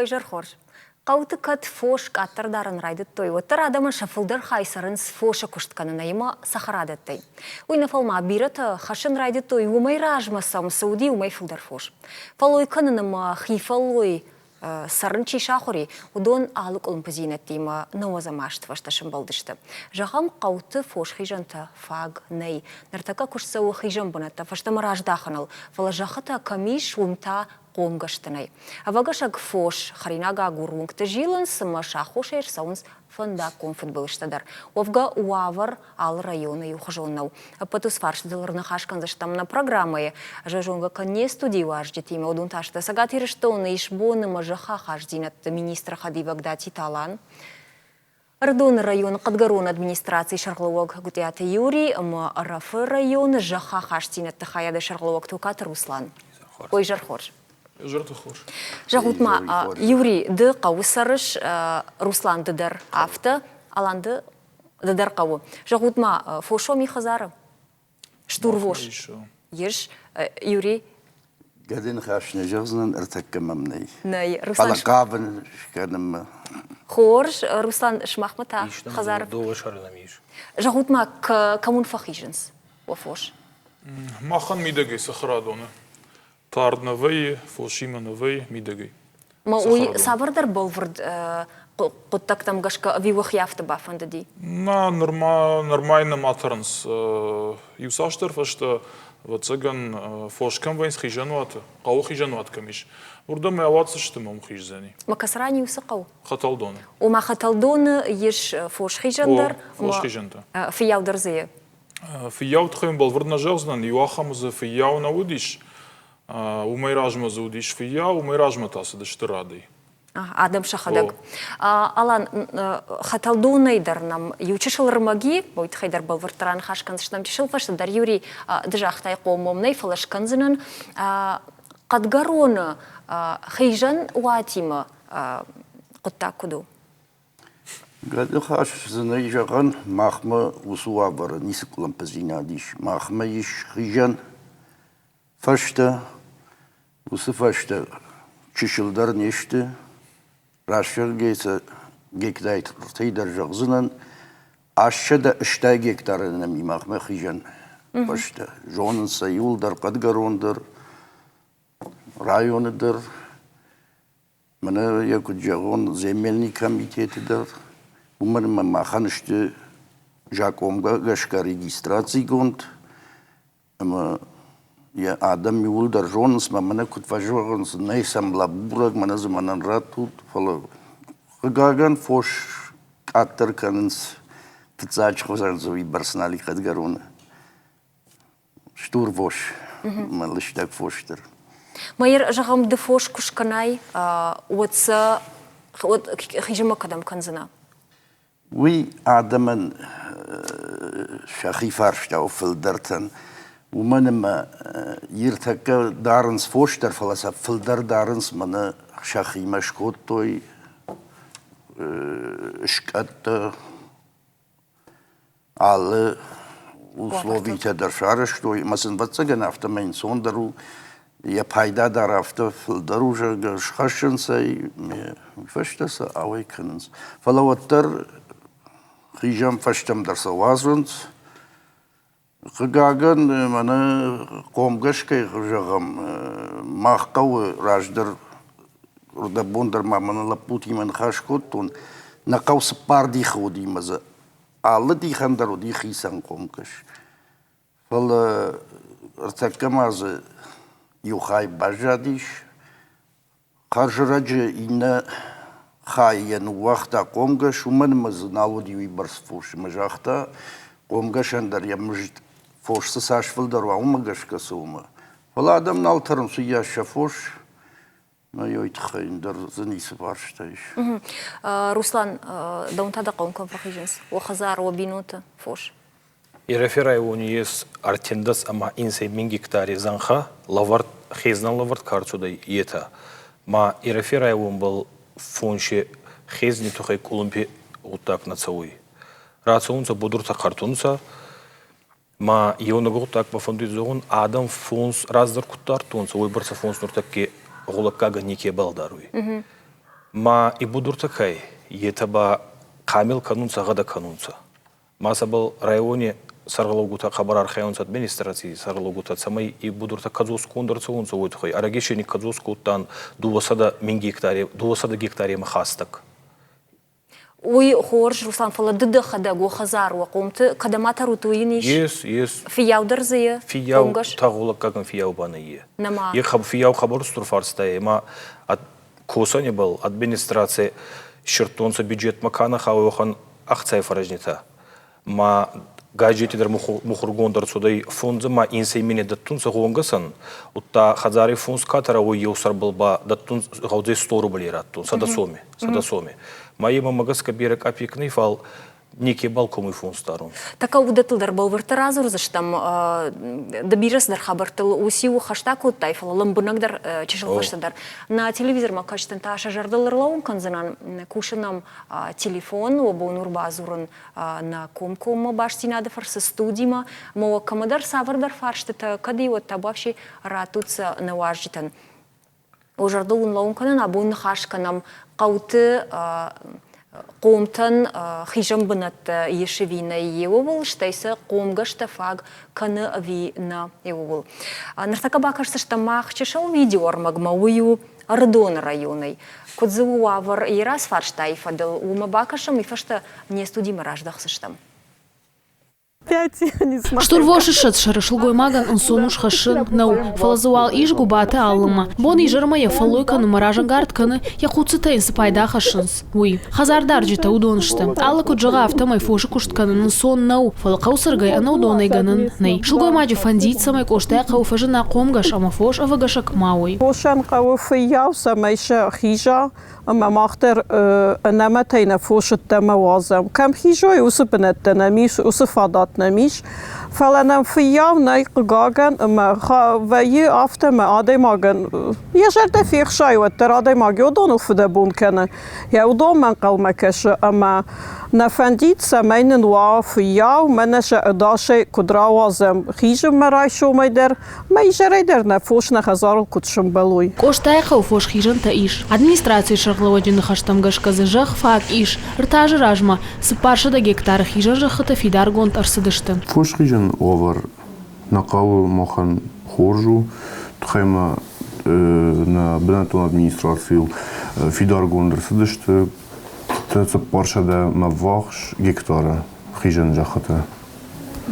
Ойжар хорж. Қауты кат фош каттырдарын райды той. Оттар адамын шафылдар хайсарын фоша күштканын айма сахарадеттай. Ойна фалма бирата хашын райды той умай ражмасам сауди умай фылдар фош. Фалой канынама хифалой сарын чишахори удон алык олымпазинеттима навазамашт вашташын балдышты. Жағам қауты фош хижанта фаг ней. Нартака күшсау хижан бұнатта фаштама раждаханал. Фала жақыта камиш умта қомгаштынай. Авагашак фош харинага гурвунгты жилын сыма шахошер саунс фанда конфутболыштадар. Овга уавар ал районы юхажоннау. Патус фаршдылырны хашкан заштамна программы. Жажонга кане студию аждетиме одун ташта. Сагат ирыштоны ишбоны мажаха хаждинат министра хадивагда титалан. Ардон район Кадгарон администрации Шарловок Гутиата Юрий, Раф район Жаха Хаштинат Тахаяда Шарловок Тукат Руслан. Ой, Жархорж. Жағутма, Юрий, ды қауысарыш Руслан дыдар авты, аланды дыдар қауы. Жағутма, фошо михазары? Штурвош. Еш, Юрий? Гадин хашны жағзынан іртәккімімней. Нәй, Руслан... Палақабын шканымы. Хорж, Руслан Шмахмата, Хазаров. Долы шарынам еш. Жағутма, камун фахижынс? Офош? Махан мидагей сахарадоны. Тардновый, фалшимановый, мидагей. Ма уй савардар болвард құттак там гашка вивах яфты бафанды ди? На нормально матернс. Юсаштар фашта вацаган фошкам вайнс хижануаты. Қау хижануат камиш. Урда мы аватсы штымам хижзани. Ма касрани усы қау? Хаталдоны. О ма хаталдоны еш фош хижандар? Фош хижанта. Фияудар зые? Фияу тхайм болвард на жалзнан. Юахамуза фияу наудиш. Умай ражма заудиш фия, умай ражма тасы дышты радый. Адам шахадаг. Алан, хаталдунайдар нам ючишыл рымаги, бойт хайдар балвартаран хашкан сыштам чишыл фаштадар Юрий дыжахтай қомомнай фалашканзынан Кадгароны хайжан уатима құтта күду? Гады хашызыны жаған махмы усуа бары нисік лампазина диш. Махмы еш хайжан фашта Усы фашта чишылдар нешті, рашыр гейса гектайт тейдар жағзынан, ашша да үштай гектарынан имақмы хижан фашта. Жонынса юлдар, Кадгарондар, районыдар, мына якут жағын земельный комитетідар, умарыма махан үшті жақомға ғашқа регистрации гонд, Я адам юлдар жонс, мана кутважорнс, нейсам лабурак, мана заманан ратут, фала. Гаган фош аттерканс, тцач хозанзо и барснали Кадгарона. Штурвош, малыш так фоштер. Майер жағам ды фош кушканай, отса, хижима кадам канзана? Уи адаман шахифаршта офилдартан, Уманыма ертәкка дарынс фоштар фаласа фылдар дарынс мана шахима шкоттой шкатта алы условия даршары что масын ватсаген автомайн сондару я пайда дар авто фылдар уже шхашынса и фаштаса авайканынс фалаваттар хижам фаштам дарса вазрынс Гаган мана комгашкай жағам махкау раждар урда бондар мамана лапути мен хашкоттун нақаусы пар диху димаза алы дихандару дихисан комгаш фала артакамазы юхай бажадиш қаржыраджы ина хайен уақта комгаш уманымазы наводиуи барсфуш мажақта комгашандар я мужит фошсы сашфылдар ва умагашка сума. Фала адам налтарым суяша фош, но йойтхайндар занисы барштайш. Руслан, даунтада қаумкан фахижинс, уахазар уабинута фош. Иреферай униес артендас ама инсей мин гектари занха, лавард, хезнан лавард карцудай ета. Ма иреферай он был фонши хезни тухай кулумпи утак на цауи. Рациунца будурта картунца, ма еонагу так по фонду зон адам фонс раздар кутар тунца, ой барса фонс нуртаки голакага нике балдаруи. Ма и будуртакай, етаба камил канунца, гада канунца. Маса был районе саргалогута хабар археонц администрации саргалогута самай и будурта казус кундерца унца уйтхой. Арагешени казус куттан дувасада гектаре махастак. Ой, хорж, Руслан фала дыдыхада го хазар вақомты кадамата рутуин иш. Yes. Фияу дырзые. Фияу тағулық қағын фияу баны е. Нама? Фияу хабар ұстыр фарстай. Ма коса не был администрация шертонца бюджет макана хауахан ақцай фаражнита. Ма гаджетидер мухургондар судай фонзы ма инсей мене даттунса ғонгасан. Утта хазари фонз катара ой еусар былба даттун ғаудзай 100 рублей раттун. Сада соме. Моема магаска берег опекный фал некий балкомый фон старун. Така удатылдар балвырты разыр заштам добирасдар хабартыл усиу хаштаг уттай фала ламбунагдар чешалхаштадар. На телевизор ма качтан таша жардылар лаун канзанан кушанам телефон обон урбазурын на комкома баштинады фарса студима мо камадар савардар фарштата кади вот табавши ратуца наважитан. Ожардылын лаун канан абун хашканам қауты қомтан хижам бынат ешевина еу был, штайсы қомға штафаг каны авина еу был. Нартака бакашсы штамах чешал видео армагма ую Ардон районой. Кодзыву авар и раз фарштай фадыл ума бакашам и фашта не студима раждахсы штам. Штурвошишат шарышлгой маган унсонуш хашин нау фалазуал иш губаты аллыма. Бон ижырма я фалойка нумаражан гартканы я хуцыта инсы пайда хашинс. Уй, хазардар жита удонышты. Алла куджага автомай фоши куштканы нсон нау фалакау сыргай ана удонай ганын ней. Шылгой маджи фандит самай коштай кауфажы на комгаш ама фош авагашак мауй. Фошан кауфы яу самайша хижа ама махтер наматайна фошит тамавазам. Кам хижой усыпнет танамиш усыфадат نمیش فلانم فیاو نیک گاگن ما ویی آفته ما آدی ماگن یه جرده فیخ شای و تر آدی ماگی و دونو فده بون کنه یا و دون من قلمه کشه اما نفندید سمین و فیاو منش اداشه کدراوازم خیجم مرای شو میدر ما ایجره در نفوش نخزار کدشم بلوی کشتای خوفوش خیجن تا ایش администрации шарлаваджи нахаштам гашказы жах фак иш ртажы ражма сыпаршы да гектар хижан жахыта фидар гонт арсыдышты. Фош хижан овар накалу мохан хоржу тхайма на бенатон администрацию фидар гонт арсыдышты сыпаршы да мавахш гектара хижан жахыта.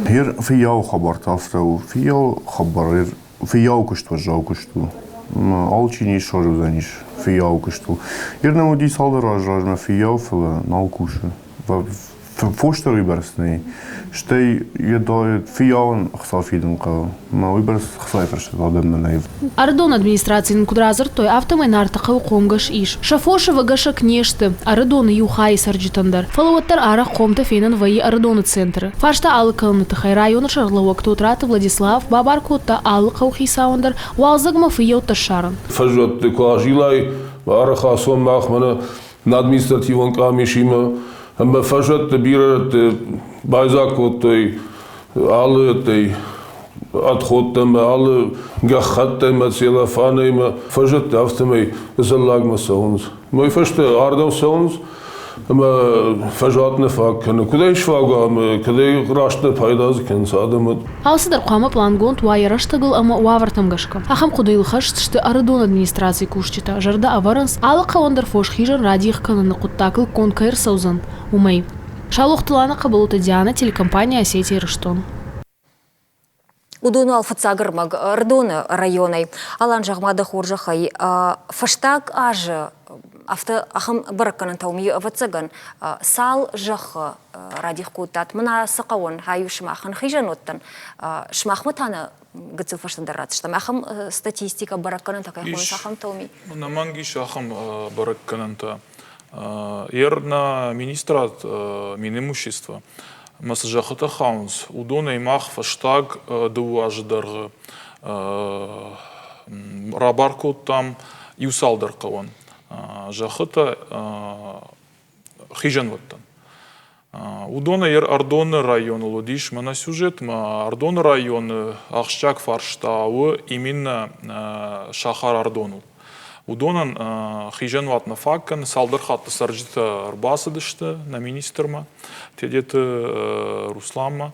Хер фияу хабар тафтау фияу хабар фияу кушту жау кушту. Алчини шору заниш фияу кушту. Ернаму ди салдар ажражма фияу фила налкуша. Фоштер übersnei. Stei jedoi фияун хсафиден ка. Ма übers хсайферш дадем ней. Ардон администрацияның кудразыр той автомай нартықы қомгаш иш. Шафошы вагаша кнешті, Ардоны юхай сарджитандар. Фалуаттар ара қомта фенен ваи Ардоны центры. Фашта алы кылныты районы шарлауак тутраты Владислав, бабар котта алы қаухи саундар, уалзагма фияу ташарын. Фажот куажилай, ара хасон махмана на административон камишима. Ама фажат бират байзак той алы той отходтам алы гахаттам целофанам фажат автомай залагма саунс. Мой фашта ардам саунс ама фажат на фак куда ишвага куда рашта пайдаз кен садамат. Алсыдар қама план гонт уайраштагыл ама уавартам гашка. Ахам кудайлы хашты Ардон администрации кушчита. Жарда аваранс алы қавандар фош хижан радиих кананы куттакыл конкайр саузан. Умай. Шалухтылана кабылута Диана телекомпания Осетия Рыштон. Удону алфацагырмаг Ардоны районой алан жағмады хоржахай фаштаг ажы авто ахам бараканан тауми вацаган сал жахы радих кутат мына сақауын хаю шмахан хижаноттан шмахматаны гыцыл фаштадар ратыштам ахам статистика бараканан такай хон сахам тауми наманги шахам баракананта ерна министрат Минимущества Масажахата хаунс удона имах фаштаг дуаждар рабаркот там юсалдар каван жахата хижанваттан удона ер Ардон район лодиш мана сюжет ма Ардон район ахшчак фарштауы именно шахар Ардонул Удонан хижанват на факкан салдар хатты саржита арбасы дышты на министрма, тедеті Руслама,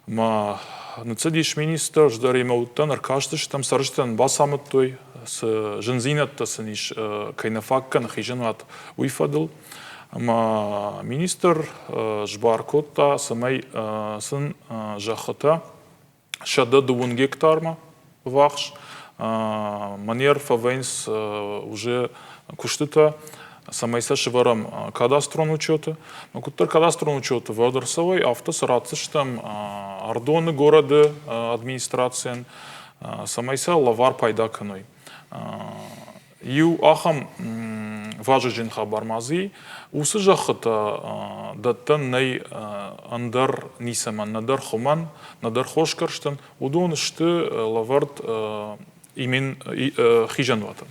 ма нацедиш министр ждари мауттан аркаштыш там саржитан басамыт той с жензинатта сыниш кайна факкан хижанват уйфадыл. Ма министр жбаркотта самай сын жахыта шада 2 гектарма вахш, манер фавейнс уже куштыта самайса шеварам кадастрон учета, но кутер кадастрон учета вадерсовой автос рацыштам ардоны города администрациян самайса лавар пайдаканой. Ю ахам важыжин хабармази усы жахыта даттан ней андар нисаман надар хуман надар хошкарштан удонышты лавард имен хижанватын.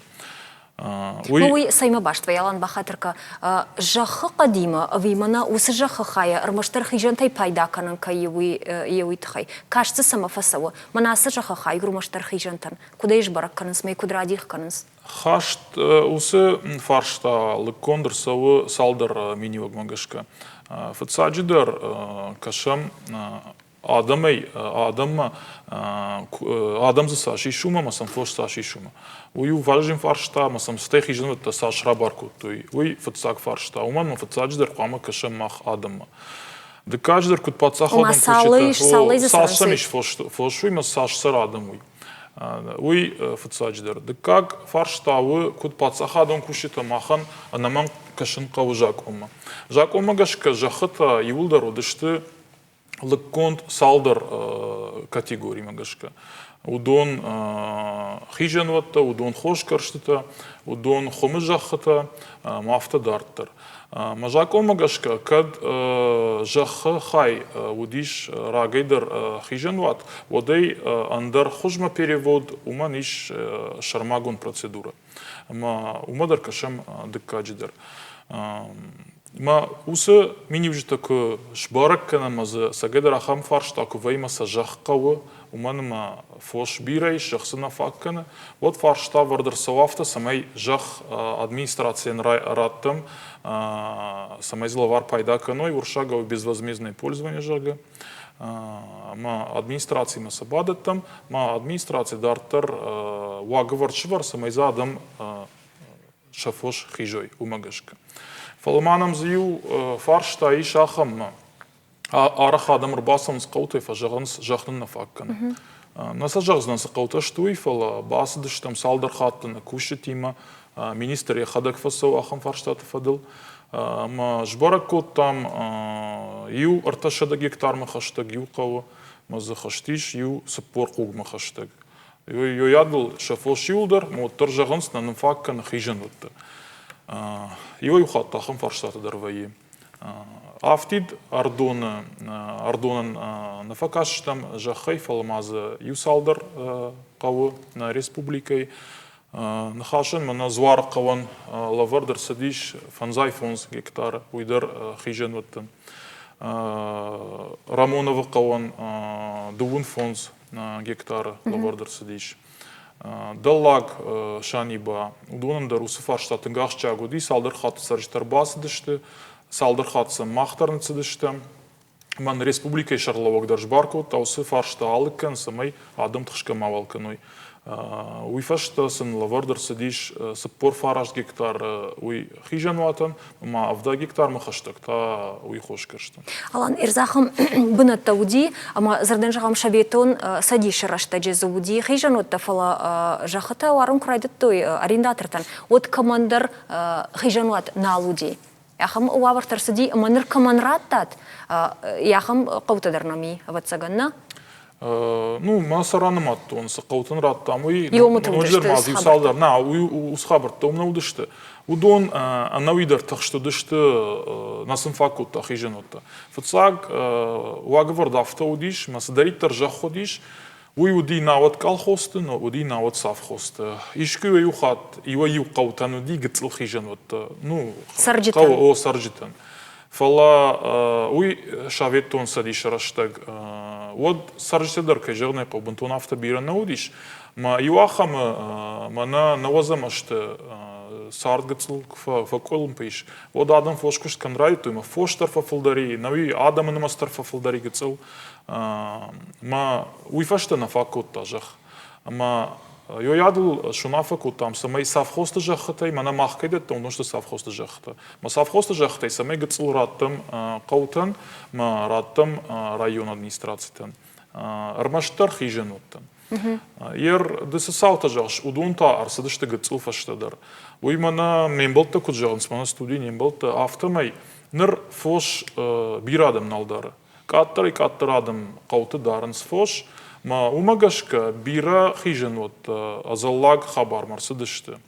Уй сайма башт ваялан бахатырка жахы қадима вимана усы жахы хая армаштар хижантай пайда канан кай еуи тхай кашцы сама фасавы манасы жахы хай грумаштар хижантан куда еш барак кананс мей кудрадих кананс хашт усы фаршта лыкондыр савы салдар миниваг магашка фацаджидар кашам адамзы саши шума масам фош саши шума уй важим фаршта масам стэй хижанват сашра барку той уй фацак фаршта уман ма фацаджидар қама кашам мах адамма декаджидар кут пацаходам кучита сашамиш фошуй ма сашсар адам уй фацаджидар декаг фарштавы кут пацахадам кучита махан анаман кашын қавы жакома жакома гашка жахыта юлдар одышты лыкконд салдар категории магашка. Удон хижанватта, удон хошкарштыта, удон хомыжахыта, мафта дарттар. Мажако магашка, кад жахы хай удиш рагайдар хижанват, водей андар хожма перевод уман иш шармагон процедура. Умадар кашам дыккаджидар. Ма усы мини уже такой шбарак канамазы сагедар ахам фарш такой веймаса жахкавы уманыма фош бирай жахсына факкана вот фаршта вардырсавафта самай жах администрациен раттым самай зловар пайда каной уршагавы безвозмездное пользование жага ма администрации масабадаттам ма администрации дартар ваговар швар самай задам шафош хижой умагашка. Фалманам зию фаршта и шахам арахадам рбасамс қаутай фажағанс жахнын нафаккан. Наса жағзнан сақаута штуй фала басыдыш там салдар хаттына куши тима министр ехадак фасау ахам фарштаты фадыл. Ма жбарак кот там ю арташада гектар хаштаг ю қавы мазы хаштиш ю саппор қугма хаштаг. Ю ядыл шафош юлдар моттар жағанс на нафаккан хижан ватты. Его юхатта хам фарштаты дарваи. Афтид ардонан нафакаш там жахай фалмазы юсалдар қавы на республикой. Нахашен мана звар қаван лавардар садиш фанзай фонс гектар уйдар хижан ваттын. Рамоновы қаван дувун фонс гектар лавардар садиш. Даллаг шаниба удонандар усы фарштатын гахчагу ди салдар хаты саржитар басы дышты, салдар хатсы мақтарныцы дышты. Ман республикай шарлавагдар жбарку, та усы фаршта алыккан самай адам тхышка мавалканой. Уй фаштасын лавардар садиш саппор фараш гектар уй хижанватан, ма авда гектар махаштак, та уй хошкарштан. Алан ирзахам бынатта уди, ама зардан жағам шабетон садиш рашта жезу уди, хижанватта фала жахата варым крайдыт той арендатортан. От командар хижанват нал уди. Яхам уавартар сади маныр команраттат, яхам қаутадарнами ватсаганна. Ну, масараным атты, он сақаутын раттам, уй, удышты, мазы юсалдар, на, уй усхабыртты, умна удышты. Удон анавидар тахшты дышты насын факутта, хижанотта. Фацаг, уагвар дафта удиш, масадариттар жахходиш, уй уди нават калхосты, но уди нават савхосты. Ишкі уй ухат, ива юқаутан уди гыцл хижанотта, ну, сарджитан. Фала уй шаветтон садиш раштаг Вот саржседер кежерне кобунтун автобира наудиш. Ма юахам мана навазамашты сардгацл факолум пиш. Вот адам фошкуш канрайту ма фоштар фафулдари, нави адам намастар фафулдари гацл. Ма уйфашта на факот тажах. Ма Jo jadul шунафакутам самай савхоста жахтай мана махкайдет то ношта савхоста жахта. Ма савхоста жахтай самай гацл раттам qaутан ма раттам район администрациятан. Армаштар хиженоттан. Ер десасалта жаш удунта арсадышта гацл фаштадар. Уй мана мембалта куджаганс мана студия нембалта автомай ныр фош бирадам налдары. Каттар адам qauты дарынс фош Ма умагашка бира хижен вот азаллаг хабар марсыдышты.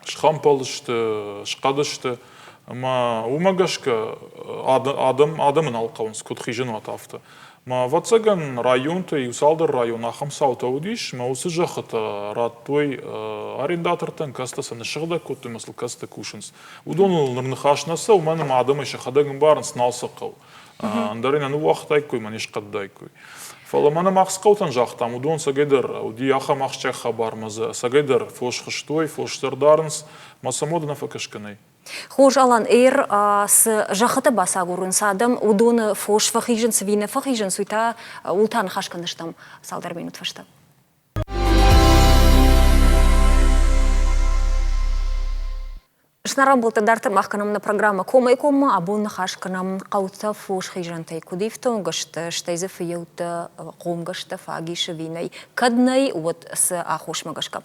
Шхампалышты, шқадышты. Ма умагашка адамын алқауынс код хижен вот авто. Ма ватсаган районты юсалдар район ахам саута удиш. Ма усы жахыта раттой арендатортан кастаса нышығда котты мысл каста кушынс. Удоныл нырнықашнаса уманым адамы шахадагын барынс налсақау. Андарина ну вақыт айкой, манеш қаддайкой. Фаламана мақсқаутан жақтам, удон сагайдар, уди аха мақсчақ хабармазы, сагайдар фош хыштой, фош тардарынс, масамодына факашканай. Хош алан с жақыты баса көрін садым, удоны фош фахижын, свина фахижын, суйта ултан хашканыштам салдар минут фаштам. Шнарам болта дартыр махканам на программа кома абон хашканам qauta фош хижантай кудифтон гашты штайзы фиелта қом гашты фагиши винай каднай вот с ахош магашка.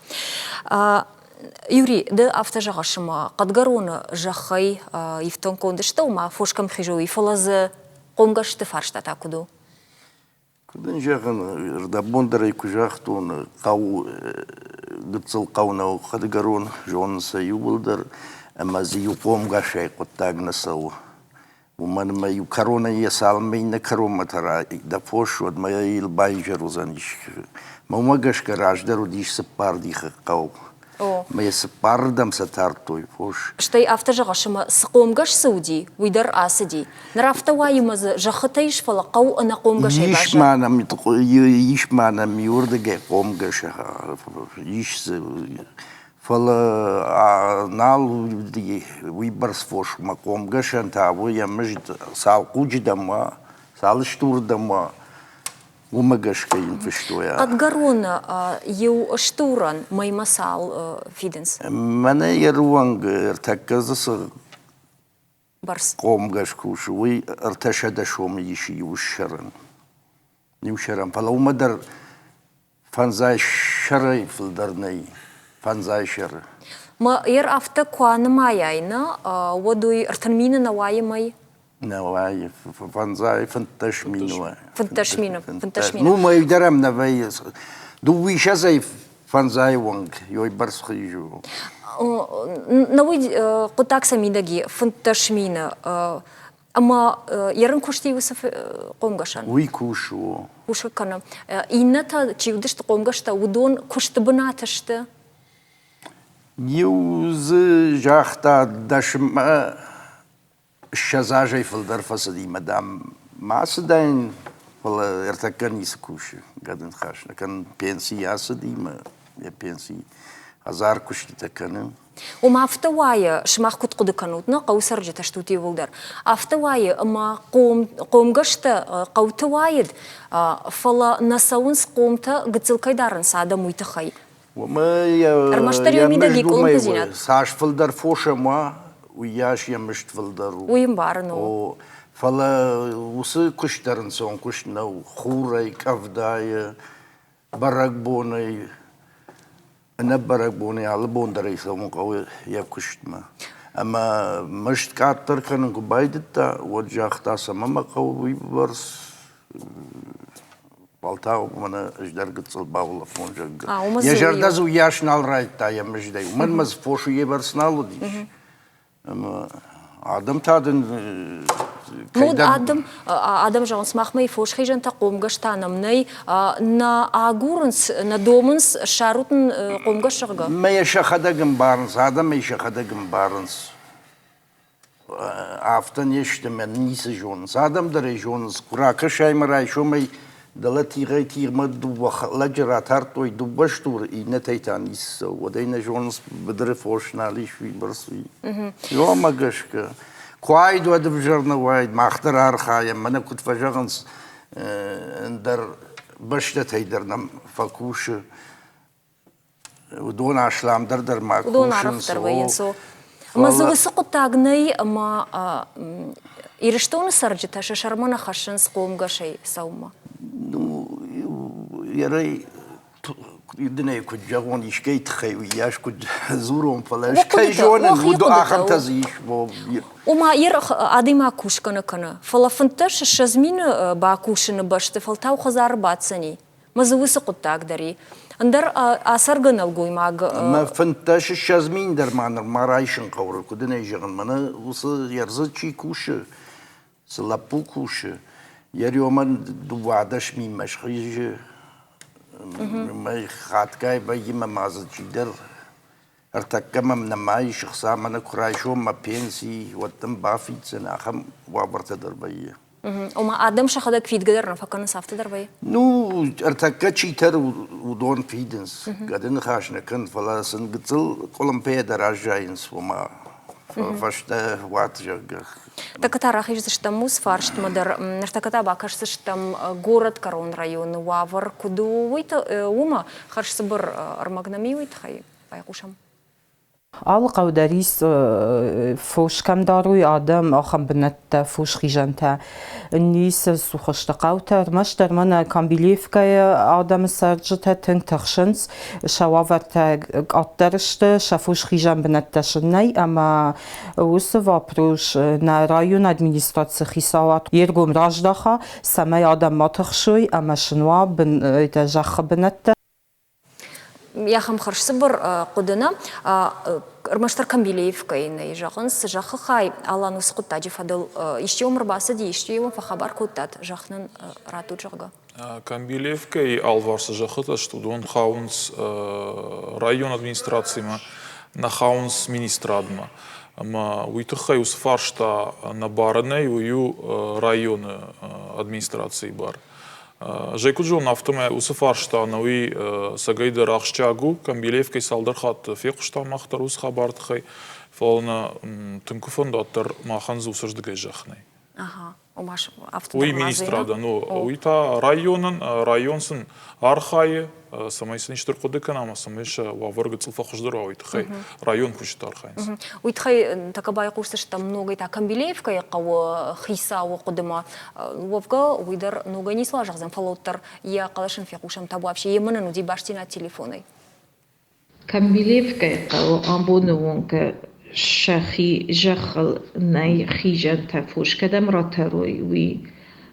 Юрий, да автожагашыма қадгароны жахай ифтон кондышты ума фошкам хижу ифалазы қом гашты фарштата куду? Кудын жағын ырдабондарай күжақтуын қау гыцыл қауна қадгарон жонысы юбылдар Амази юпом гашай коттагнасау. Уман маю корона ясалмейна корома тара да фош от моя илбайжеру заниш. Мамагашка раждару диш сапардиха қау. Моя сапардам сатартой фош. Штай автожагашыма сқомгаш сауди, уйдар асыди. Нарафтавайымазы жахытайш фала қау ана қомгашай бажа. Ишманам юрдыге қомгаша. Ишсы. Фала нал вибарс фош маком гашан таву я мжит сал кудждама сал штурдама умагашка инфештоя. Адгарона ю штуран май масал фиденс. Мана яруанг артаказас Барс. Комгашкуш уй арташада шом иши юшаран. Нимшаран фала умадар фанзай шарай филдарнай. Фанзайшер. Ма авто куаны майайна, водуй артанмина навайымай. Навай, фанзай, фанташминова. Фанташмина. Ну, мы дарам навай. Дуй шазай фанзай вонг, йой барс хижу. Навай кутакса мидаги фанташмина. Ама ярын кушти высов комгашан. Уй кушу. Кушу кана. Инната чивдышты комгашта удон кушты бынатышты. Юзы жахта дашма шазажай филдар фасади мадам масдайн фала эртакан искуши гаден хашна кан пенсии асадима я пенсии азар кушти таканы. Ума автовая шмах куткуды канутна қаусар жета штути волдар. Автовая ама комгашта қаутывайд фала насаунс комта гыцылкайдарын сада муйтахай. Армаштарио мидаги колумтазинат. Саш филдар фоша ма уяш ямышт филдару. Уим барну. Фала усы куштарын сон кушнау хурай кавдая баракбонай أنا بركبوني على بوندري سوون قوي يكشتما أما مش كاتر كانوا قبايدتا وجاختا سمما قوي برس بالتاو منا أجدر قتصل باولا فونجا يجردازو ياشنال رايتا يا مجدي ومن مزفوشو يبرسنالو ديش أما عدم تادن مود عدم جانس مخمي فوش خيجن تقوم قشتانم ني نا عقورنس نا دومنس شاروتن قوم قشرقا ما يشخدقن بارنس عدم يشخدقن بارنس عفتن يشتمن نيس جونس عدم دري جونس قراك شاي مراي شو مي دلتي غيتي مدو لجرات هرتوي دو بشتور نتيتانيس ودينا جونس بدرفوش ناليش في برسوي يوم ما قشك كوايد ود بجرنا وايد ما اختار هرخايا انا كنت فجغنس اندر بشتت هيدرنا فكوش ودون عشلام دردر ما ودون عرفتر وينسو ما زوي سقط تاغني ما يرشتون سرجتا شرمنا خشن سقوم قشي سوما يري يدنا كنت جاون يشكي تخيوياش كنت زورهم فلاش كي جون ودو آخر تزيش وما يرخ عادي ما كوش كنا فلا فنتش الشزمين باكوش نبشت فلتاو خزار باتسني ما زوي سقط تاغدري اندر أسرقنا الجوي ما فنتش الشزمين در معنا ما رايشن قورل كدنا يجغن منا وص يرزق شي كوش سلابو كوش يريومن دوادش مي مشخيج ما خاتكاي بيجي ما مازج در ارتكم من ماي شخصا من كرايشو ما بينسي وتم بافيت سنة خم وابرت دربيه وما آدم شخدك فيد قدرنا فكنا صافت دربيه نو ارتكت شي تر ودون فيدنس قاعدين خاشنا كنت فلا سن قتل أولمبيا دراجاينس وما فشتا وات جاك تكتا راخيش زشتموس فارشت مدر نرتكتا باكش زشتم город Корон район Вавр куду вит وما خرج صبر أرمغنامي ويت خي بايقوشم آلقا دریس فوش کم داروی آدم آخم بنت فوش خیجنته نیس سوخشت قوتر مشتر من کامبیلیف که آدم سرجته تنگ تخشنس شواورت آترشت شفوش خیجن بنت شنی اما وس واپروش نرایون ادمینستراتسی خیساوات یرگوم راج داخا سمی آدم ما تخشوی اما شنوا جخ بنت يا خم خرج صبر قدنا رمشتر كمبيليف كاين يجاخنس جاخ خاي الله نسقط تاجي فضل يشتيوم رباسة دي يشتيوم فخبر كوتات جاخنن راتو جاغا كمبيليف كاي алварса жахыта штудон хаунс район администрации на хаунс министрадма ама уйтхай усфаршта на барней ую район администрации бар Жекуджон автоме усфаршта нови сагайда рахшчагу камбилевкой салдархат фекушта махтар ус хабартхай фолна тынкуфон доттер махан зусырдыгай жахнай. Ага, умаш автомобиль. Уй министрада, ну уйта районсын архайы самайсын иштер кодыка нама самайша вавыргы цылфа хуждыра уйтхай район кучта архайнс. Уйтхай такабай курсыш там много ита камбилевка яқау хиса уқудыма вовга уйдар много не слажахзан фалоттар я қалашын фекушам табу вообще еманын уди баштина телефоной. Камбилевка яқау амбонуонка شخي جخل ناي خيجان تفوش كدم راتروي وي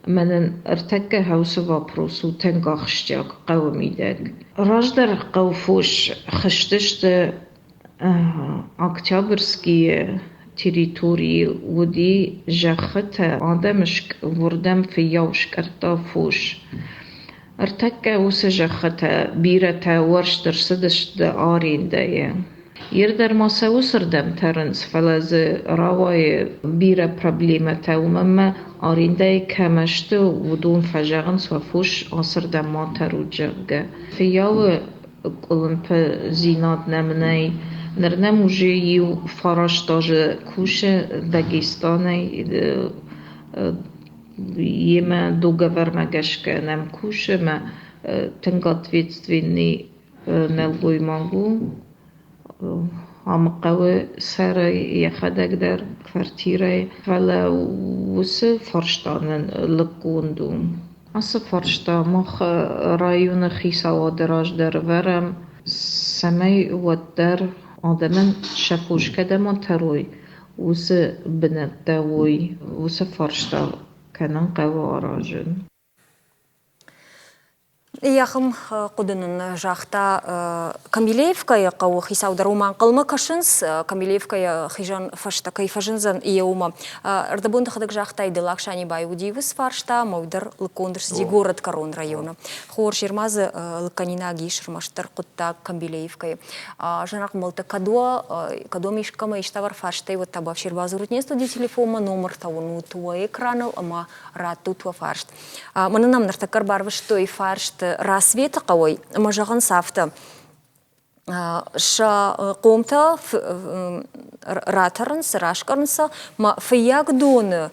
من ارتكى هاوس وابروسو تنقاخشتاق قومي داك راجدر قوفوش خشتشت октябрьский территории ودي جخت آدمشك وردم في يوشك ارتافوش ارتكى وسجخت بيرتا ورشتر سدشت آرين دايه يردر ما سوسردم ترنس فلاز راوي بيرا проблемата ومما آرينده كمشت ودون فجغنس وفوش آسردم ما تروجغ في ياو قلنب زينات نمني نرنموجي يو فراش تاج كوش داغستاني يما دوغور مگشك نم كوش ما تنقات ответственный نلغوي مانگو عمقوي سر يخدك در كفرتيري فلا وس فرشتان لقوندو أس فرشتا مخ رايون خيسا ودراج در ورم سمي ودر آدمن شفوش كدما تروي وس بنت دوي وس فرشتا كنن قوا راجن Яхым кудынын жақта Камилеевкая қау хисаудар уман қылмы кашынс, Камилеевкая хижан фашта кайфажынзан ие ума. Ардабунда хадык жақтайды лакшани бай удивыс фаршта, мойдар лыкондырсди город Корон района. Хор шермазы лыканина гишермаштар кутта Камилеевкая. Жанак малта кадо мишкама иштавар фаршта и вот таба в шербазу рутнесту ди телефома номер тавуну туа экранов, ама рату туа фаршт. Мана нам нартакар барвыш той фаршт рассвета қауай, мажағын сафты. Ша қомта ратарынс, рашқарынса, ма фияк доны,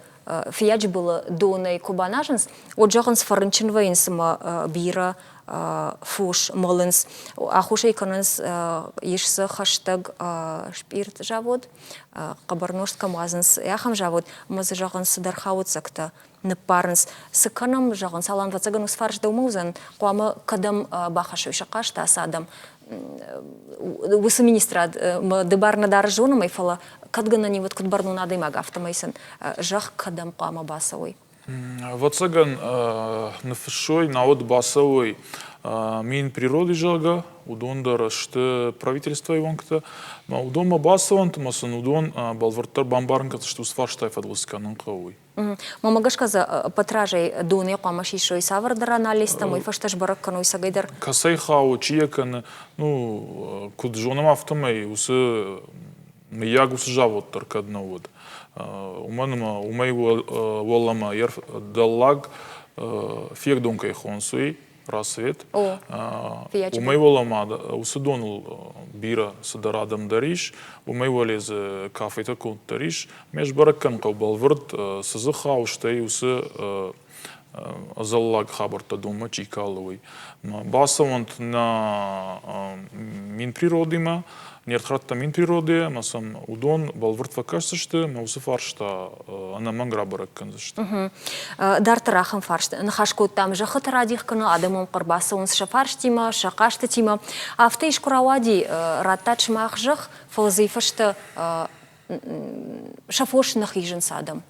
фияч было доны и кубанажынс, от жағынс фарынчын вайынсы ма бира, фуш, молынс, ахуша иканынс ешсы хаштаг шпирт жавод, қабарношт камазынс, яхам жавод, мазы жағынсы дархауыт сакта. Непарнс сыканым жағын салан вацаган усфарш даумузан қуамы кадам бахашу шақашта асадам усы министрад дебарна дар жона майфала кадгана не вот кудбарну надаймаг автомайсын жақ кадам қуамы басауй. Вацаган нафшой наот басауй мин природы жага удондар что правительство иванкта ма удома басавант масын удон балвартар бамбарнката что усфарштай фадлысканын қауй. Мамагаш каза патражай доны қамаши шой савардар аналистам и фашташ бараккану сагайдар. Касай хау чиякан ну куд жонам автомай усы яг усы жавоттар каднавод. Уманма умай воллама ер даллаг фегдонкай хонсуй рассвет. Умай воллама усы донул бира садарадам дариш, умай волез кафета кунт дариш, меж бараккан қабалвард сызы хауштай усы азаллаг хабарта дома чикаловый. Басавант на мин природима, нертхратта мин природе, масам удон балвард вакашсышты, ма усы фаршта ана мангра бараккан зашты. Дартарахам фаршты. Нахашкот там жахат радих кана адамом қарбасы он шафарш тима, шақашты тима. Афты ишкуравади раттач махжах фалзы фашты шафош нахижен садам.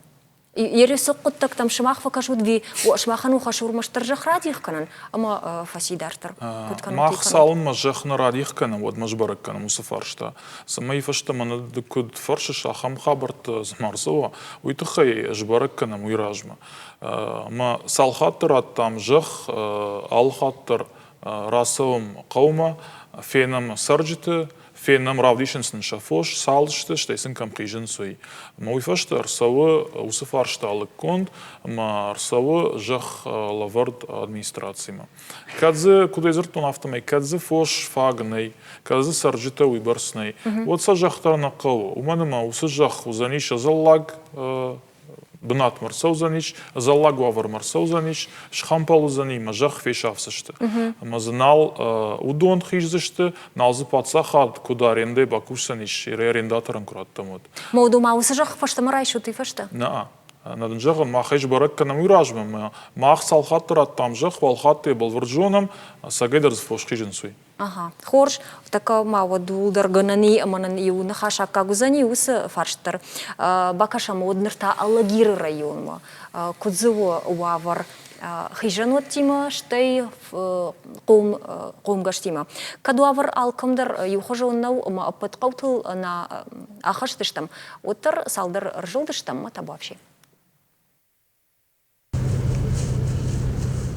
Ери соққыттық там шымақ факашуд ви шымақану хашурмаштар жақ радих канан, ама фасидартар. Мах салма жахна радих канан, вот мажбарак канан усы фаршта. Самай фашта мана дыкуд фарши шахам хабарт замарсова, уйтахай жбарак канан уйражма. Ма салхаттар аттам жах, алхаттар расовым қаума, фенам сарджиты, фенам равдишенсен шафош, салшты, штайсын камприжен суй. Ма уйфашты арсавы усы фаршта алык конд, ма арсавы жах лавард администрацияма. Кадзы кудайзыртон автомай, кадзы фош фагнай, кадзы сарджита уйбарснай. Вот са жахтар нақау. Уманыма усы жах узаниш азаллаг бнат марсау занич, заллаг вавар марсау занич, шхампал узани мажах фешавсышты. Мазнал удон хижзышты, налзы пацахад куда арендай бакушсанич, арендаторын кураттамот. Маудума усы жах фашта марай шуты фашта? На. Надынжағы махайш барак канам уйражмы. Мах салхаттыр аттам жах, валхатты балварджоном, сагайдар зфош хижен суй. Ага. Хорш, така мава дулдар ганани аманан иуна хаша кагузани усы фарштар. Бакаша моднырта аллагиры районма. Кудзыво уавар хижанот тима, штай қомгаш тима. Кадуавар алкамдар юхожоннау ма апатқаутыл на ахаштыштам. Оттар салдар ржылдыштам ма табавши.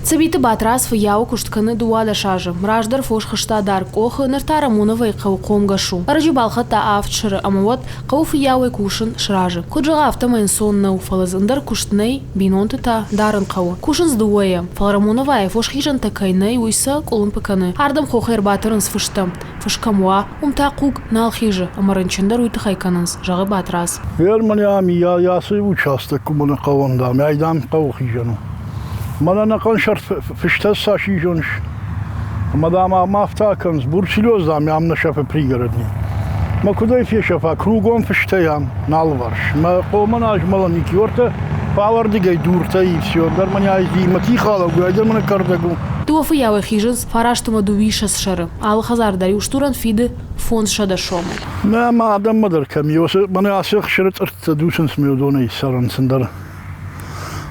Цабиты батрас фияу куштканы дуада шажы. Мраждар фош хышта дар кохы ныртара мунавай қау қомгашу. Аржибалха та автшыры амуат қау фияуай кушын шражы. Куджыға автомайн сонна уфалазындар куштнай бинонты та дарын қауы. Кушын сдуая. Фаларамунавай фош хижан такайнай уйса колын пыканы. Ардам хохайр батырын сфышты. Фышкамуа умта кук нал хижы. Амарынчындар уйты хайканынс. Жағы батрас. Вермани я ясы участок куманы қауында. Майдан қау хижану. Мана коншарт фиштас саши жонш. Мадама мафтаканс бурчилёздам ям на шафе пригородни. Ма куда фешафа кругом фиштаям налварш. Ма поманаж маланики орта павардигай дурта и всё. Дарманя изи матихала гуайдермана кардагу. Туа фияуай хижынс фараштыма дувишас шары. Алы хазардари уштуран фиды фонд шада шомы. Ма адам мадар камиосы. Мана асық шырыт ыртта дусынс меудоны сарансындар.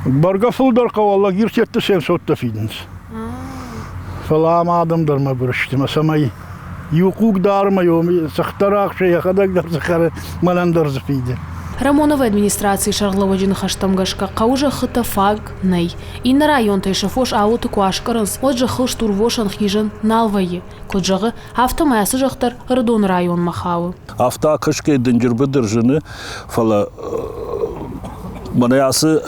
Баргафылдар қавалла гиртетті сен сотта фидінс. فلام adamdır mı bürüştü. Mesela yuquk darma yomi сахтарах şey kadar da захар маландар запиде. Рамоновой администрации Шарловоджин Хаштамгашка Каужа Хыта Фаг Ней. И на район Тайшафош Ауту Куашкарынс, отже Хыл Штурвошан Хижан Налвайи. Коджагы автомайсы жахтар Рдон район Махавы. Авто кышке дынжырбы дыржыны фала манаясы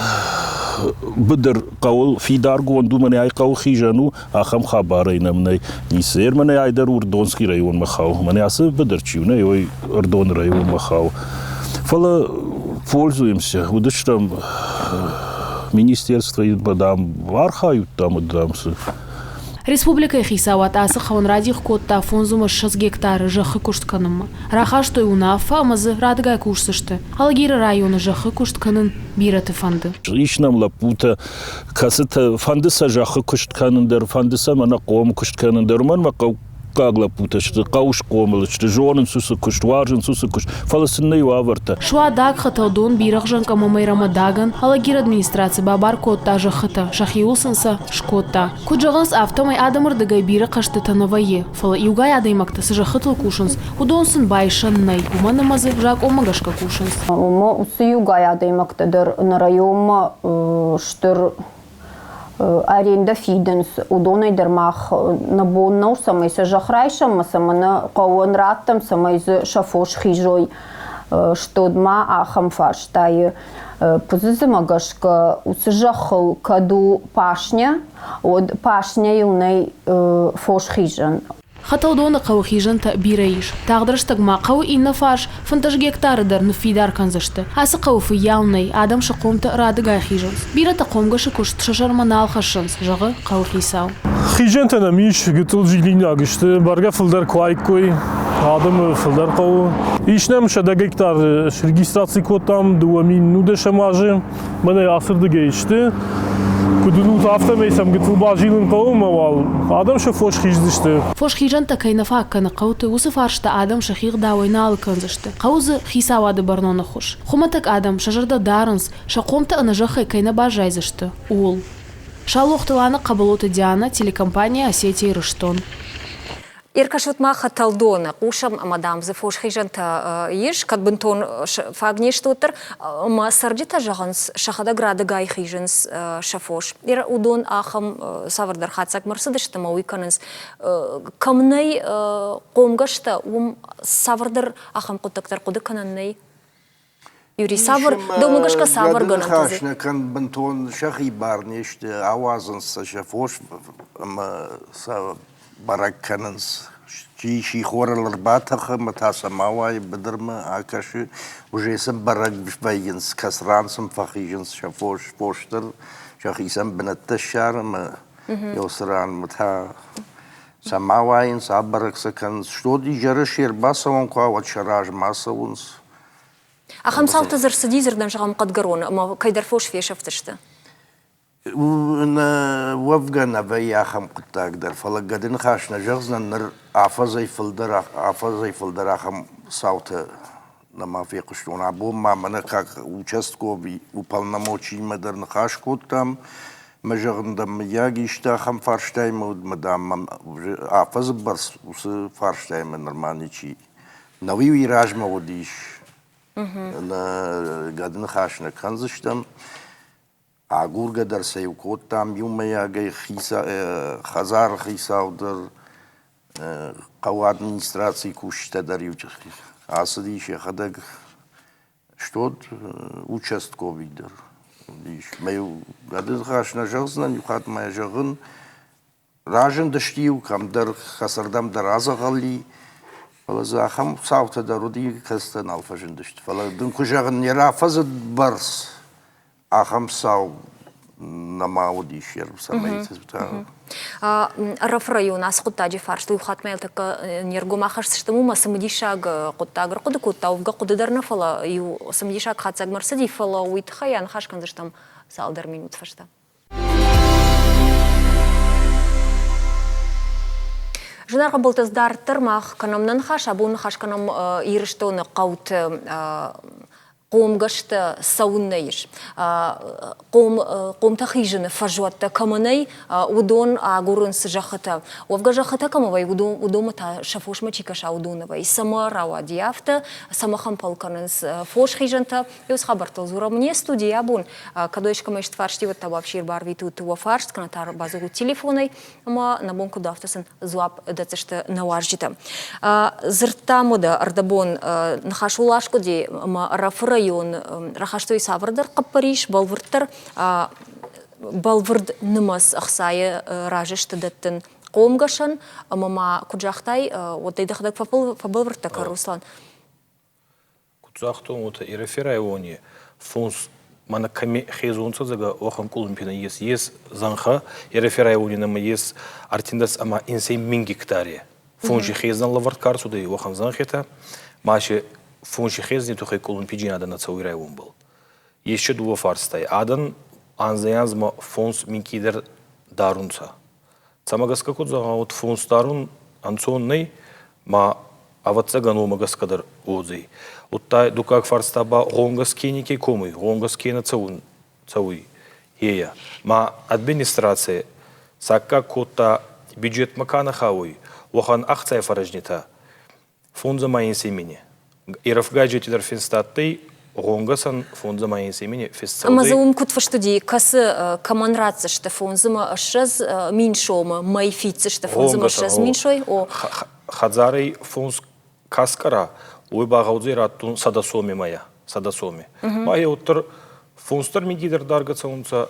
بدر قول في دار قوندو من أي قول خيجانو أخم خبرينا من نيسير من أي در أردنسكي ريون مخاو من أسف بدر تشيونا يوي أردن ريون مخاو فلا пользуемся удачным министерство бадам вархают там дамсы. Республика Хисават асы хаван радих котта фонзума 6 гектары жахы куштканымма. Раха что унафа амазы радгай кушсышты. Алгира районы жахы куштканын бираты фанды. Ишнам лапута касыта фандыса жахы куштканындыр, фандыса мана қом куштканындыр, ман мақау кагла путашты, қауш қомылышты, жонын сусы кушт, варжын сусы кушт, фаласынны юаварта. Шуа даг хаталдон бирах жанка мамайрама даган, алагир администрация бабар котта жахыта, шахиулсынса шкотта. Куджаганс автомай адамыр дагай бира қашты танавае, фала югай адаймактасы жахытыл кушынс, удонсын байшаннай, уманамазы жак омагашка кушынс. Ума усы югай адаймактадыр на райома штыр аренда фиденс удоной дермах набоннау самайся жахрайшам самана қауын раттам самайзы шафош хижой штодма ахам фарштай позызымагашка усы жахыл каду пашня от пашня юнай фош хижан. Хаталдона қау хижанта бирайш. Тағдырыштагма қау инна фарш фантаж гектарыдар нфидар канзашты. Асы қау фы яунай адам шақомта радыгай хижанс. Бирата қомгашы кушт шашарманал хашынс. Жағы қау хисау. Хижанта намиш гытыл жиглин агышты. Барга фылдар квайкой. Адам фылдар қау. Ишнам шада гектар регистрации котам дуамин нуда шамажы. Мана асырды гейшты. Кудунут автомейсам гытылба жилын қауым авал. Адам ша фош хиждышты. Фош хижанта кайнафа кана қауты усы фаршта адам шахир дауайна алыканзышты. Қаузы хисавады барнона хош. Хуматак адам шажарда дарынс, шақомта анажахай кайна бажайзышты. Ул. Шалуқтыланы қабылоты Диана, телекомпания Осетия Рыштон. Иркашутма хаталдона, ушам мадамзы фош хижанта еш, как бентон фагништутер, ма сарджита жаганс, шахада града гай хижанс шафош. Ир удон ахам савардар хатсак марсадышта мауикананс, камнай комгашта савардар ахам кутактар куды кананнай. Юрий савар, домагашка савар ганантазы. Хашна кан бентон шахи барнеште, авазанс шафош, бараккананс чиши хоралар батаха матаса мавай бедерма акаши уже сам барак бишбайенс касрансам фахиженс шафош поштер шахисам бенатташарма йосран мата самавайн сабарак сакан что ди жарашер басавон ква шараж масавунс ахам салтазыр садизердан жагам кадгарон ма кайдар фош фешафтышты. وفقنا بيا خم قطاقدر فلا قدن خاشنا جغزنا نر عفزي فلدر خم صوت نما في قشتون عبو ما منكا وچستكو بي وپلنموچي مدر نخاش كوتام مجغن دم ياگيشتا خم فرشتاي مود مدام عفز برس وس فرشتاي من نرمانيچي نوي ويراج موديش قدن خاشنا كنزشتم Агурга дар сейукот там юмая гай хиса хазар хисаудер қау администрации кушта дар ючих асади шехадаг штот участковый дар диш маю гадыз хашна жагзна юхат мая жагын ражен даштиу кам дар хасардам дар азагали фала захам саута даруди кастан алфажен дашт фала дун кужагын нерафазат барс ахам сау намауди шер самайцыз та раф район асқутаджи фарш лу хатмел так нергомахаш штаму масамдишаг қуттагр қуды қуттауга қудыдарна фала ю самдишаг хатсаг марсади фала уит хаян хашкан заштам салдар минут фашта. Жынарға болтыздар тұрмақ канамнан хаш, абуны хаш канам иріштоны қаут قومگشت سونیش قوم تخیجن فجوت کمانی ودون عگورن سجاخته وفق جاخته کم وی ودون متا شفوش مچیکش ودون وی سما روادیافت سما خم پالکنس فوش خیجنتا یوز خبرت زورا منی студия бун кадоиш камеш тваршти вот табав шир барви тут во фарш канатар базу телефоны ма на бонку дафтасын зуап дацеште наваржита зырта мода ардабон нахашулашко ди ма рафра район рахаштой саврдар қаппариш балвырттар балвырд нымас ақсайы ражышты даттын қомгашын мама куджахтай отайдақдақ фабалвырттака Руслан. Куджахтон ота ирефера иони фонс мана ками хезунца зага охан кулумпина ес занха ирефера иони нама ес артиндас ама инсей мин гектария фонжи хездан лавард карсуда и охан занхета маши фунши хезни тухай колумпиджин адан ацауи район был. Еще два фарстай. Адан анзаянзма фонс минкидер дарунца. Цамагаска кудзага от фонс дарун анцонный ма аватсагану магаскадар одзей. Уттай дукак фарстаба гонгас кеники комы, гонгас кена цауи. Ея. Ма администрация сакка кота бюджет макана хауи. Вохан ахцай фаражнита. Фонза маин семени. Ирафгаджи тидер финстатты гонгасан фонза маин семени фестцалды. Мазаум кутфаштуди касы команратсы шта фонзама ашаз миншома майфицы шта фонзама ашаз миншой о хадзарый фонз каскара ойбағаудзы раттун садасоми мая садасоми. Мая уттар фонстар мигидер даргаца унца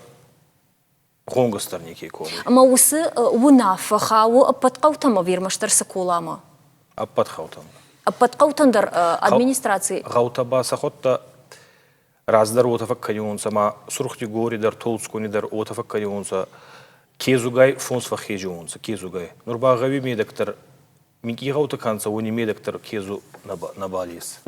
гонгастар некий комы. Ама усы унафа хау аппатқаутама вирмаштар сакулама. Аппатқаутама. Аппатқаутандар администрации. Ғаутаба сақотта раздар отафаккани онса, ма сурхти горидар, толсконидар отафаккани онса, кезугай фонс фахежи онса, кезугай. Нурбағави медактар, мики ғаута канца, они медактар кезу набалис.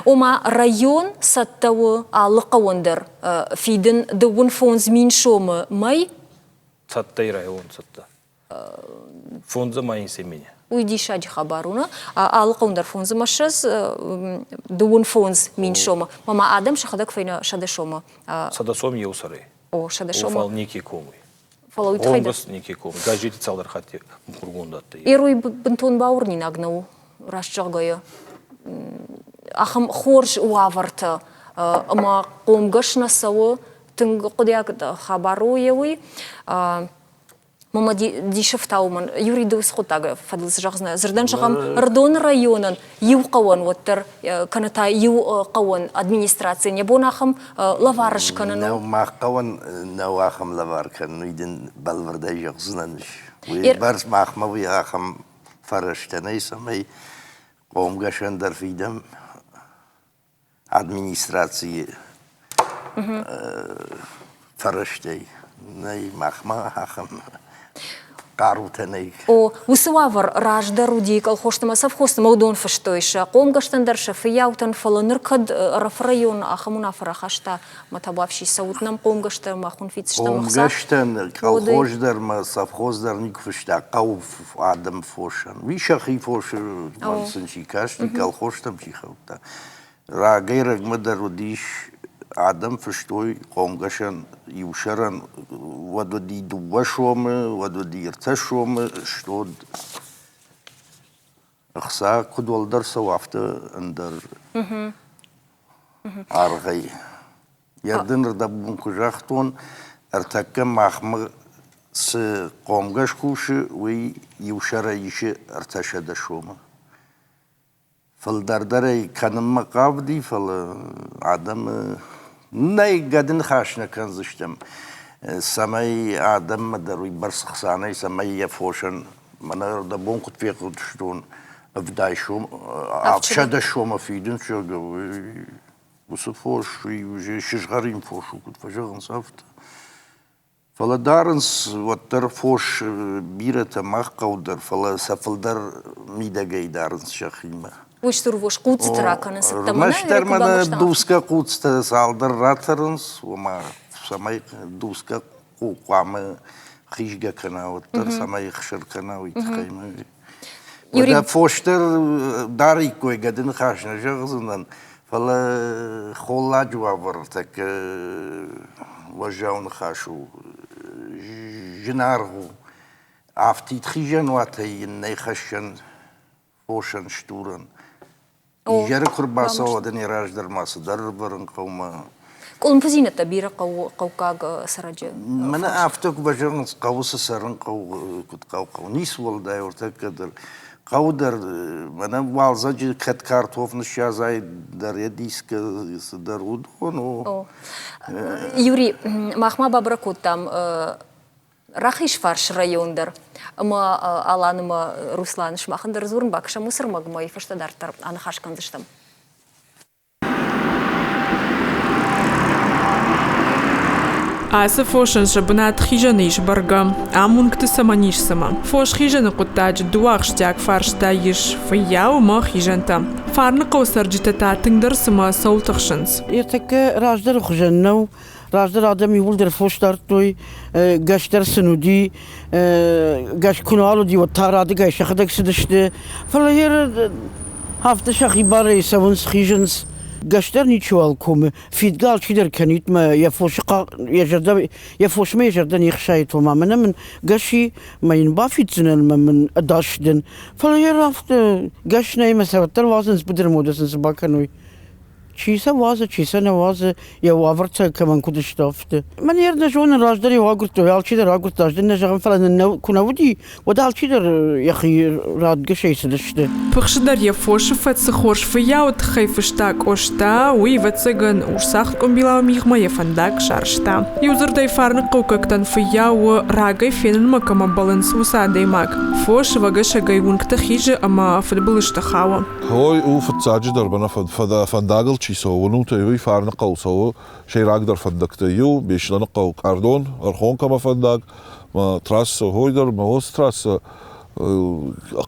Ома район саттауы алықауындар, фидін дұғын фонз мин шомы май? Саттай район сатта. Фонза майын семене. Уйди шади хабаруна, алықауындар фонзы машыз дұғын фонз мин шомы. Мама адам шахадак файна шады шомы. Садасом еусары. О, шады шомы. Офал неки комы. Фалауит хайда. Онгас неки комы. Гажети цалдар хатти мқургундатты. Ируй бінтон бауырни нагнау рашчағгайы. Ахым хорж уаварты. Ама қомгаш насауы түнгі құдияк хабару еуй. Мама дишефтауман, Юрий Дусхотага, фадлыс жағзына. Зірдан жағам Рдон районын ю қауан оттыр, каната ю қауан администрация. Не бон ахым лаварыш каныну? Нау мақ қауан, нау ахым лавар каныну, иден балвардай жағзынаныш. Барс мақма бұй ахым фараштанай самай қомгашандар фидам администрация фараштай. Най мақма ахым Карутеней. О, усуавар раждару ди колхоштама совхостама удон фаштойша. Қомгаштандар шафияутан фаланыр кад рафрайон ахамуна фарахашта матабавши саутнам қомгашта махун фицшта махса. Қомгаштан колхоздар ма совхоздар никфышта қауф адам фошан. Вишахи фошыр мансынчи кашти колхоштам чихаута. Рагайраг мадару диш Адам фыштой қомгашан юшаран вадоди дуашомы, вадоди ирташомы, что ахса кудвалдар савафта андар аргай. Ярдын рдабун кужахтон артакка махмы с қомгаш куши уи юшара иши арташа дашомы. Фалдардарай каным мақавди фал адам Най гадин хашна канзыштам. Самай адам мадаруй барсахсанай, самай я фошан. Мана да бонкут фекут штун вдайшум. Авшада шома фидин шога. Бусы фош, и уже шишгарим фошу, кут фажаган сафта. Фаладарынс, ваттар фош бирата махкаудар, фала сафалдар мидагайдарынс шахима. Вышtur вош куцтра канысыттамына. Маштар мана дуска куцта салдар ратарынс, ома самай дуска куқамы хижга канаваттар, самай хшыр канавы итқаймы. Ода фоштар дари кой гадын хашна жағызынан, فلا خلاج وافرتك وجاون خاشو جناره عفتي تخيجن واتي نيخشن فوشن شتورن يجري كرباسا ودني راج در ماس در برن قوما قوم فزينة تبيرة قوكاغ سرج من افتك بجرن قوس سرن قو نيس والداي ورتك قودر من والزج كت كارتوف نشيا زي در يديسك در ودون يوري مахма бабракутам рахиш фарш райондер ма аланыма Руслан шмахындыр зурнбак шамусыр магмай фаштадартар анахашкандыштам Аса фошен шабнат хижаниш барга, амунг ты саманиш сама. Фош хижаны кутач дуах штяк фарштаиш фаяу ма хижанта. Фарны каусарджита татыңдар сама саултахшынс. Иртеке раздер хижаннау, раздер адам юлдер фоштар той, гаштер сынуди, гаш куналу ди ватарады гаш шахадак сидышты. Фалайер hafta шахибары савунс хижанс. Гашдар ничего алкоме. Фидгал чидер канит ма я фошка я фошме жардан ихшайт وما من гаши ما ينبافيتن من داشدن فلا يرافت гашна има савтар вазен сбудер модесен сбакануй чиса ваза чиса не ваза я ваврца каман кудиштафт من يرد جون راجدري واغرت алчидер агурт дажден не жаган фалан кунавуди ودالчидер яхи рад гашей сдышты Пхшдар я фошфет схорш фяут хайфштак ошта уи вацган урсах комбила мигма я фандак шаршта юзер дай фарны кукактан фяу рагай фенен макама баланс усадей мак фош вагаша гайвункта хиже ама футболышта хава هوي وفتساجدر بنا فنداغل تشيسو ونوتي وي فارنقو سو شي راقدر فندقتيو بيش لنقو كاردون ارخون كما فندق ما تراس هويدر ما هو تراس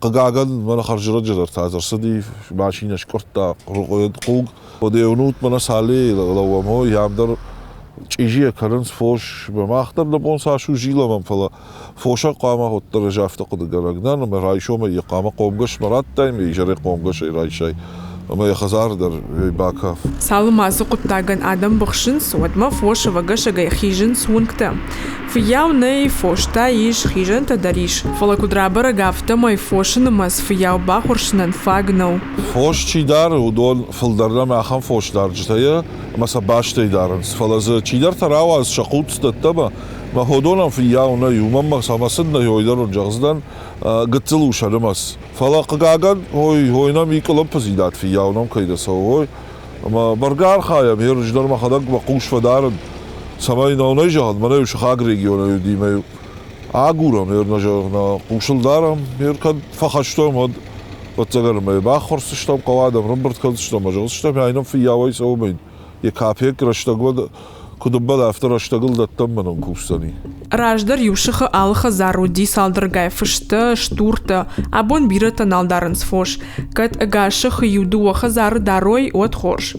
قاقن من خرج رجل تازر صدي ماشينا شكرتا قوق وديونوت من سالي لو مو يامدر چیزی کرنس فوش به ماختر نبون ساشو جیلا من فلا فوشا قامه هت درجه افتقد گرگنن و رایشو می قامه قومگش مرات تایم یجری قومگش رایشای اما يخزار در باكاف سالما سقطاغن ادم بخشنس ودما فوش وغش غي خيجنس ونكتا فياو ني فوشتا يش خيجن تدريش فلا كدرابر غافتا ماي فوشن مس فياو باخورشنن فاغنو فوش چي دار ودون فلدرنا ما خم فوش دار جتايا مس باشتي دارنس فلا ز چي دار تراواز شقوت تتبا ما هودون فياو ني ومما سمسن يويدر جغزدن قتلو شرمس فلا قاغن هوي نام يكلب زيدات فياو نام كيدا سوي اما برغار خايم هير جدار ما خدق بقوش فدارن سماي نو نجهد منو شخاغ ريجيون ديمي اغورم هير نجا قوشل دارم هير كد فخشتم هاد وتغير ما باخرسشتم قوادم رمبرت كلشتم مجلسشتم يعني فياو يسومين يكابيك رشتغود كدبل افتر اشتغل دتم منن كوستاني Раждар юшыхы алыхы заруди салдыргай фышты, штурты, абон бирыты налдарынс фош. Кат гашыхы юдуахы зары дарой от хош.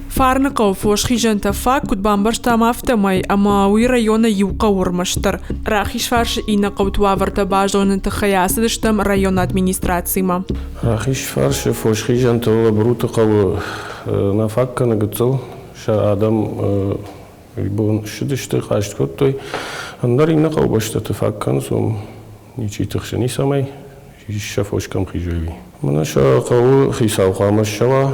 Фарныкау фош хижанта фак кутбамбаш тамафтамай, ама уи района юка урмаштыр. Рахиш фарш ина каутуаварта бажонын тахаясыдыштам район администрацияма. Рахиш фарш фош хижанта бруты кау на факка нагыцыл. Ша адам бун шидышты хашт коттой. Андар ина кау баштаты факкан сом ничи тахшани самай. Ша фошкам хижови. Мана ша кау хисау хамаш шава.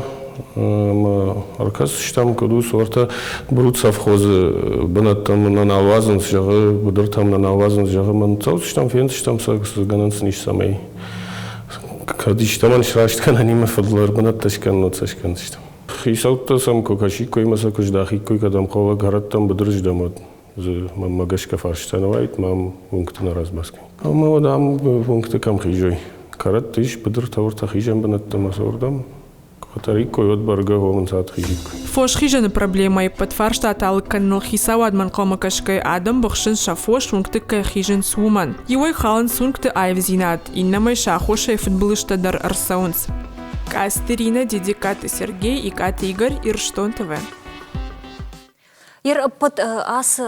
Аркас штам каду сорта брут совхозы бынат там на навазын жағы бұдыр там на навазын жағы мен цаус штам фен штам сganans ниш самай кади штаман шраштқан аниме фадлар бынат ташкан нот сашкан штам хисаутта сам кокаши коймаса кождахи кой кадам қова гараттан бұдыр ждамат магашка фарштановайт мам пункты разбаски ама адам пункты кам хижой карат тиш бұдыр тавырта хижам бынат тамасордам Фош хижаны проблемай под фарштат алыкканныл хисау адман қомакашкай адам бұқшын шафош вункты кай хижын сууман. Евой халын сункты айвзинат, иннамай шахошай футболыштадар арсаунс. Кастерина, Дедикаты Сергей и Ката Игорь, Ирштон ТВ. Ер път аз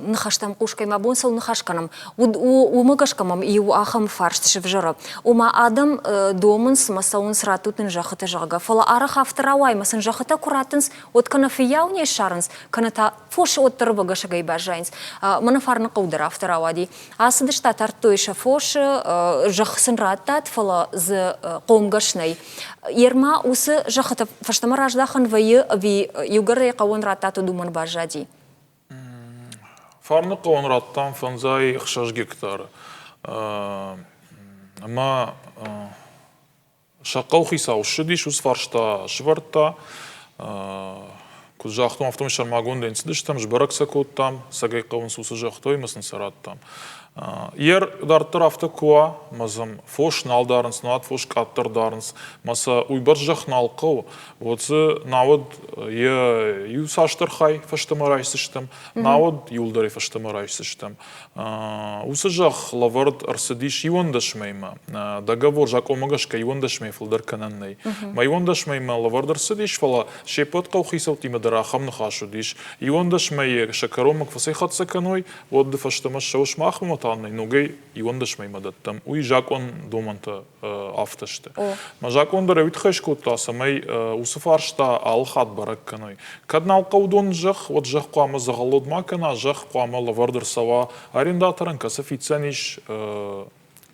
нахаштам кушкай ма бонсал нахашканам. У магашкамам и у ахам фаршт шевжара. Ума адам домынс масаун сратутын жахата жага. Фала арах авторавай масын жахата куратынс от канафияуне шарынс каната фош от тарбагашагай бажайнс. Мана фарна каудара авторавади. Аз дышта тартойша фош жахсын ратат фала з комгашнай. Ерма усы жахата фаштама раждахан вайы ви югары кавон ратату думан бажади. Фарны кавон раттан фанзай хшаш гектар. Ама шақау хисау шидиш ус фаршта шварта. Куд жахтум автомиш шармагон денсидиш там жбарак сакот там сагай кавон сусы жахтой масын сарат там. Ер дартыр авто куа мазам фош налдарынс, над фош каттыр дарынс, маса уйбар жах налқау, вот навод ю саштыр хай фаштамарай сыштым, навод юлдари фаштамарай сыштым. Усы жах лавард арсадиш юандашмейма, договор жак омагашка юандашмей фылдар кананнай. Ма юандашмейма лавард арсадиш фала шепот каухисал тима дарахам нахашудиш, юандашмей шакаромак фасайхат саканой, вот фаштамаш шауш махму танный, ногой юандашмей мадаттам. Уй жакон доманта авташты. Ма жакон дара витхашкота самай усыфаршта алхат баракканой. Каднал каудон жах, вот жах куама загалод макана, жах куама лавардер сава арендаторын касафицаниш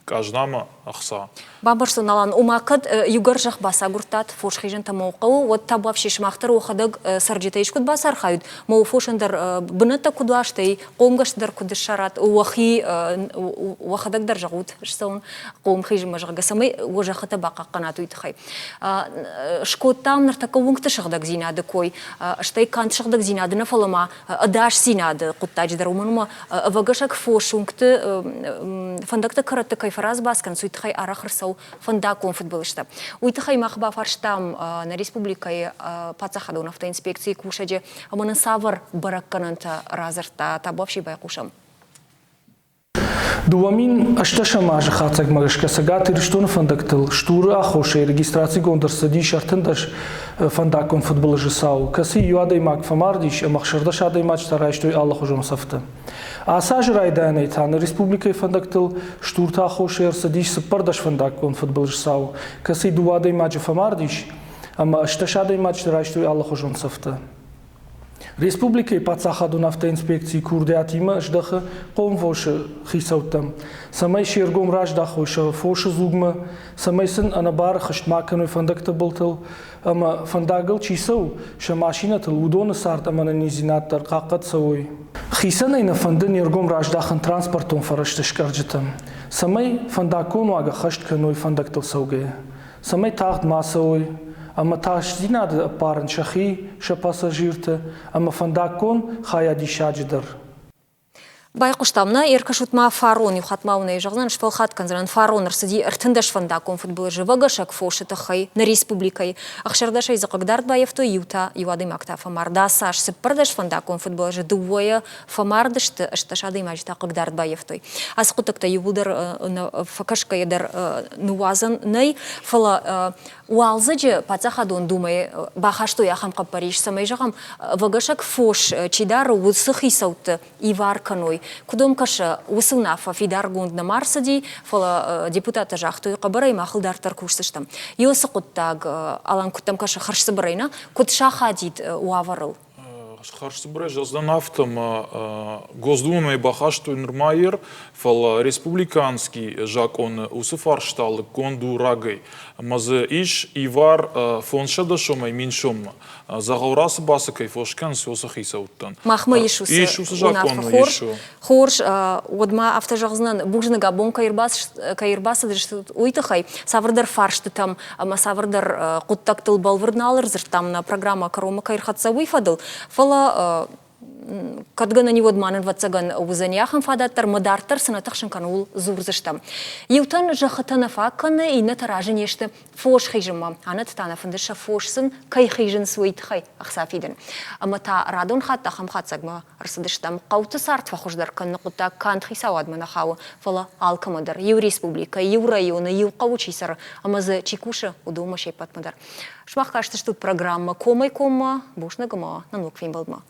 кажнама ахса. Бабарсы налан умакад югар жах баса гуртат фош хижен тамоқау, вот табав шишмахтар ухадаг сарджитаиш куд басар хают. Мау фошендар бынатта кудаштай, қомгашдар кудышарат, ухадаг дар жагут, шсаун қом хижен мажага самай ужахата бақа қанату итхай. Шкоттам нартака унгты шагдаг зинады кой, штай кант шагдаг зинады нафалама, адаш зинады куттачдар уманума, вагашак фош унгты фандакта каратта кайфараз баскан, суйтхай арахрсау фандакон футболышта. Уйтхай махба фарштам на республикай пацахадон автоинспекции кушаджи, амана савар бараккананта разарта табавши байкушам. Дуамин ашташа мажа хацак магашка сагат ириштон фандактыл штура ахоше регистрации гондер сади шартындаш фандакон футболыжы сау. Каси юадай мак фамардиш, амахшардаш адай мач тарайштой Аллах ужам сафта. Асаж райданай тан республикай фандактыл штурта ахоше садиш сапардаш фандакон футболыжы сау. Каси дуадай мач фамардиш, ама ашташа адай мач тарайштой Аллах ужам сафта. Республикой пацахадун автоинспекции курдеатима ждаха қом фошы хисаутам. Самай шергом раждах оша фошы зугма, самай сын анабар хаштмаканой фандакта болтал, ама фандагал чисау, ша машинатыл удоны сарт ама на низинаттар қаққат сауой. Хисанай на фандын ергом раждахан транспортон фарашташкарджатам. Самай фандакон вага хаштканой фандактал сауге. Самай тахт масауой. Ама таштинад парн шахи ша пассажирта, ама фандакон хаяди шадждар. Байқұштамна еркашутма фарон юхатмауна жағынан шпалхат канзран фарон арсади артындаш фандакон футболы живага шак фошыты хай на республикай. Ахшардаша из Акагдард баевто юта юады макта фамарда саш сыппардаш фандакон футболы же дуоя фамардаш шташады имажта Акагдард баевтой. Асқутакта юбудар факашка едар нуазан най фала уалзаджи пацахадон думай бахашто яхам капариш самай жағам вагашак фош чидар усыхи сауты иварканой. Кудом каша усунафа фидар гунд на марсади, фала депутата жахту кабарай махылдар таркушсыштам. Йосы куттаг алан куттам каша харшсы барайна, кут шахадид уаварыл. Харшсы барай жаздан автом Госдумой бахашту нормайер, фала республиканский жакон усыфаршталы гонду рагай. Мазы иш ивар фоншада шомай миншом. Загаурасы басыкай фошкан сосахи сауттан. Махма ишусы жакон ишу. Хорш одма автожагзнан бужны габон кайырбасы дышты уйтахай. Савардар фаршты там, ама савардар куттактыл балвырналыр зыртам на программа карома кайырхатса уйфадыл. Фала кадгана не водманын ватсаган узаньяхам фадаттар мадартар санатахшын канул зурзыштам. Ютан жахатана факканы и натаражы нешті фош хейжыма. Анат танафындыша фошсын кай хейжын суйтхай ахсафиден. Ама та радон хатта хам хатсагма арсадыштам. Қауты сарт фахуждар канны құта кант хисавадмана хау фала алкамадар. Ю республика, ю районы, ю қаучисар. Ама за чекуша удома шейпатмадар. Шмах кажется, что тут программа комай-кома, бушнагама, на ног феймбалдма.